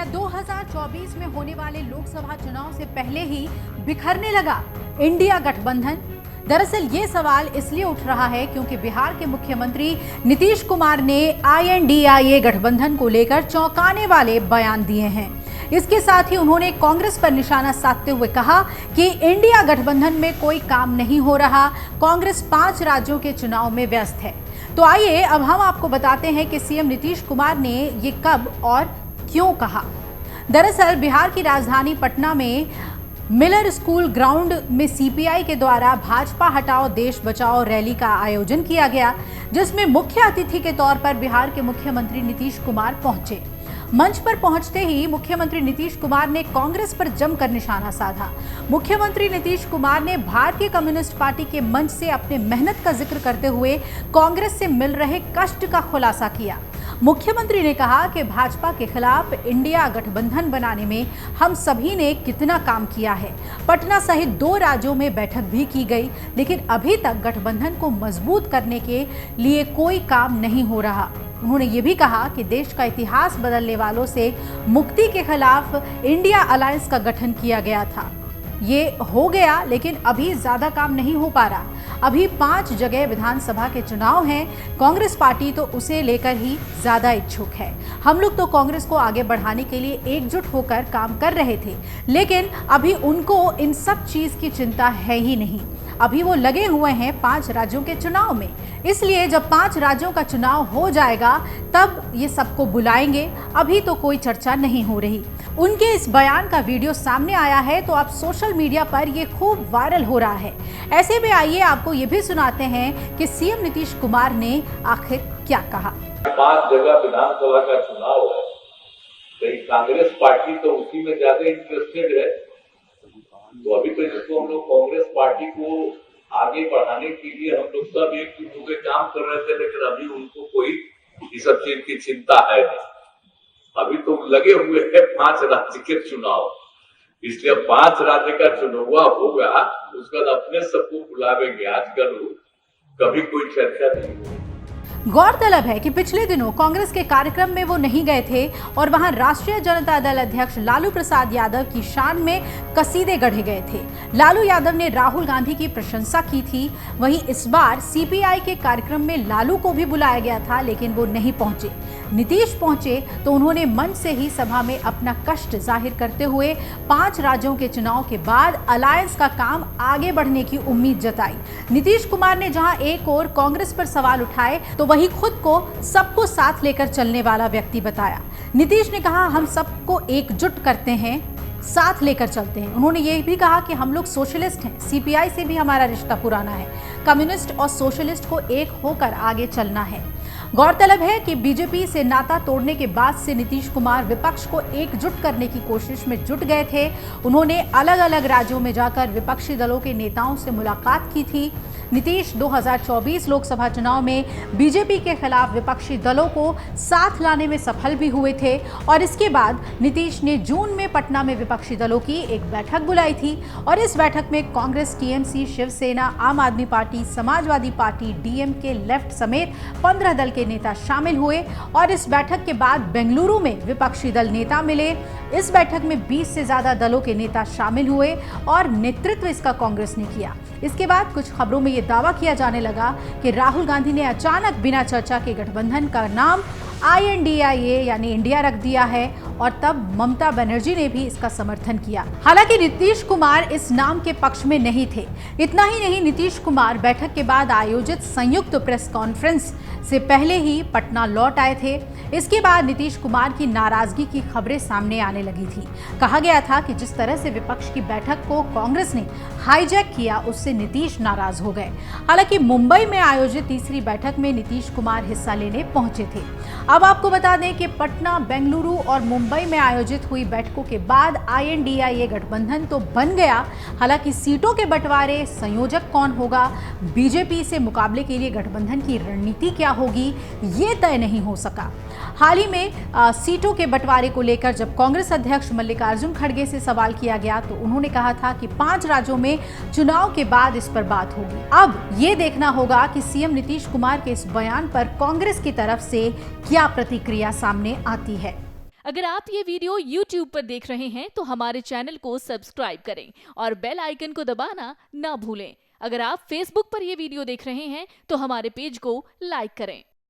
क्या 2024 में होने वाले लोकसभा चुनाव से पहले ही बिखरने लगा इंडिया गठबंधन? दरअसल ये सवाल इसलिए उठ रहा है क्योंकि बिहार के मुख्यमंत्री नीतीश कुमार ने INDIA गठबंधन को लेकर चौंकाने वाले बयान दिए हैं। इसके साथ ही उन्होंने कांग्रेस पर निशाना साधते हुए कहा कि इंडिया गठबंधन में कोई काम नहीं हो रहा, कांग्रेस 5 राज्यों के चुनाव में व्यस्त है। तो आइए अब हम आपको बताते हैं कि सीएम नीतीश कुमार ने ये कब और क्यों कहा। दरअसल बिहार की राजधानी पटना में मिलर स्कूल ग्राउंड में CPI के द्वारा भाजपा हटाओ देश बचाओ रैली का आयोजन किया गया, जिसमें मुख्य अतिथि के तौर पर बिहार के मुख्यमंत्री नीतीश कुमार पहुंचे। मंच पर पहुंचते ही मुख्यमंत्री नीतीश कुमार ने कांग्रेस पर जमकर निशाना साधा। मुख्यमंत्री नीतीश कुमार ने भारतीय कम्युनिस्ट पार्टी के मंच से अपने मेहनत का जिक्र करते हुए कांग्रेस से मिल रहे कष्ट का खुलासा किया। मुख्यमंत्री ने कहा कि भाजपा के खिलाफ इंडिया गठबंधन बनाने में हम सभी ने कितना काम किया है। पटना सहित 2 राज्यों में बैठक भी की गई, लेकिन अभी तक गठबंधन को मजबूत करने के लिए कोई काम नहीं हो रहा। उन्होंने ये भी कहा कि देश का इतिहास बदलने वालों से मुक्ति के खिलाफ इंडिया अलायंस का गठन किया गया था। ये हो गया, लेकिन अभी ज्यादा काम नहीं हो पा रहा। अभी 5 जगह विधानसभा के चुनाव हैं। कांग्रेस पार्टी तो उसे लेकर ही ज्यादा इच्छुक है। हम लोग तो कांग्रेस को आगे बढ़ाने के लिए एकजुट होकर काम कर रहे थे, लेकिन अभी उनको इन सब चीज की चिंता है ही नहीं। अभी वो लगे हुए हैं 5 राज्यों के चुनाव में। इसलिए जब 5 राज्यों का चुनाव हो जाएगा तब ये सबको बुलाएंगे। अभी तो कोई चर्चा नहीं हो रही। उनके इस बयान का वीडियो सामने आया है तो अब सोशल मीडिया पर ये खूब वायरल हो रहा है। ऐसे में आइए आपको ये भी सुनाते हैं कि सीएम नीतीश कुमार ने आखिर क्या कहा। 5 जगह विधानसभा का चुनाव है, तो कांग्रेस पार्टी तो उसी में ज्यादा इंटरेस्टेड है। तो अभी तो जिसको हम लोग कांग्रेस पार्टी को आगे बढ़ाने के लिए हम लोग सब एकजुट होकर काम कर रहे थे, लेकिन अभी उनको कोई इस सब चीज की चिंता है नहीं। अभी तो लगे हुए हैं 5 राज्य के चुनाव, इसलिए 5 राज्य का चुनाव होगा, उसके बाद अपने सबको बुलावेंगे। आजकल कभी कोई चर्चा नहीं होगी। गौरतलब है कि पिछले दिनों कांग्रेस के कार्यक्रम में वो नहीं गए थे और वहां राष्ट्रीय जनता दल अध्यक्ष लालू प्रसाद यादव की शान में कसीदे गढ़े गए थे। लालू यादव ने राहुल गांधी की प्रशंसा की थी। वहीं इस बार CPI के कार्यक्रम में लालू को भी बुलाया गया था, लेकिन वो नहीं पहुंचे। नीतीश पहुंचे तो उन्होंने मंच से ही सभा में अपना कष्ट जाहिर करते हुए 5 राज्यों के चुनाव के बाद अलायंस का काम आगे बढ़ने की उम्मीद जताई। नीतीश कुमार ने जहां एक ओर कांग्रेस पर सवाल उठाए तो वहीं खुद को सबको साथ लेकर चलने वाला व्यक्ति बताया। नीतीश ने कहा, हम सबको एकजुट करते हैं, साथ लेकर चलते हैं। उन्होंने ये भी कहा कि हम लोग सोशलिस्ट हैं, CPI से भी हमारा रिश्ता पुराना है। कम्युनिस्ट और सोशलिस्ट को एक होकर आगे चलना है। गौरतलब है कि बीजेपी से नाता तोड़ने के बाद से नीतीश कुमार विपक्ष को एकजुट करने की कोशिश में जुट गए थे। उन्होंने अलग अलग राज्यों में जाकर विपक्षी दलों के नेताओं से मुलाकात की थी। नीतीश 2024 लोकसभा चुनाव में बीजेपी के खिलाफ विपक्षी दलों को साथ लाने में सफल भी हुए थे और इसके बाद नीतीश ने जून में पटना में विपक्षी दलों की एक बैठक बुलाई थी और इस बैठक में कांग्रेस, TMC, शिवसेना, आम आदमी party, Samajwadi party, DMK, left समेत 15 दल के नेता शामिल हुए और इस बैठक के बाद बेंगलुरु में विपक्षी दल नेता मिले। इस बैठक में 20 से ज्यादा दलों के नेता शामिल हुए और नेतृत्व इसका कांग्रेस ने किया। इसके बाद कुछ खबरों में यह दावा किया जाने लगा कि राहुल गांधी ने अचानक बिना चर्चा के गठबंधन का नाम INDIA यानी इंडिया रख दिया है और तब ममता बनर्जी ने भी इसका समर्थन किया। हालांकि नीतीश कुमार इस नाम के पक्ष में नहीं थे। इतना ही नहीं, नीतीश कुमार बैठक के बाद आयोजित संयुक्त प्रेस कॉन्फ्रेंस से पहले ही पटना लौट आए थे। इसके बाद नीतीश कुमार की नाराजगी की खबरें सामने आने लगी थी। कहा गया था कि जिस तरह से विपक्ष की बैठक को कांग्रेस ने हाईजैक किया, उससे नीतीश नाराज हो गए। हालांकि मुंबई में आयोजित तीसरी बैठक में नीतीश कुमार हिस्सा लेने पहुंचे थे। अब आपको बता दें कि पटना, बेंगलुरु और मुंबई में आयोजित हुई बैठकों के बाद INDIA गठबंधन तो बन गया। हालांकि सीटों के बंटवारे, संयोजक कौन होगा, बीजेपी से मुकाबले के लिए गठबंधन की रणनीति क्या होगी, ये तय नहीं हो सका। हाल ही में सीटों के बंटवारे को लेकर जब कांग्रेस अध्यक्ष मल्लिकार्जुन खड़गे से सवाल किया गया तो उन्होंने कहा था कि 5 राज्यों में चुनाव के बाद इस पर बात होगी। अब ये देखना होगा कि सीएम नीतीश कुमार के इस बयान पर कांग्रेस की तरफ से क्या प्रतिक्रिया सामने आती है। अगर आप ये वीडियो YouTube पर देख रहे हैं तो हमारे चैनल को सब्सक्राइब करें और बेल आइकन को दबाना ना भूलें। अगर आप Facebook पर ये वीडियो देख रहे हैं तो हमारे पेज को लाइक करें।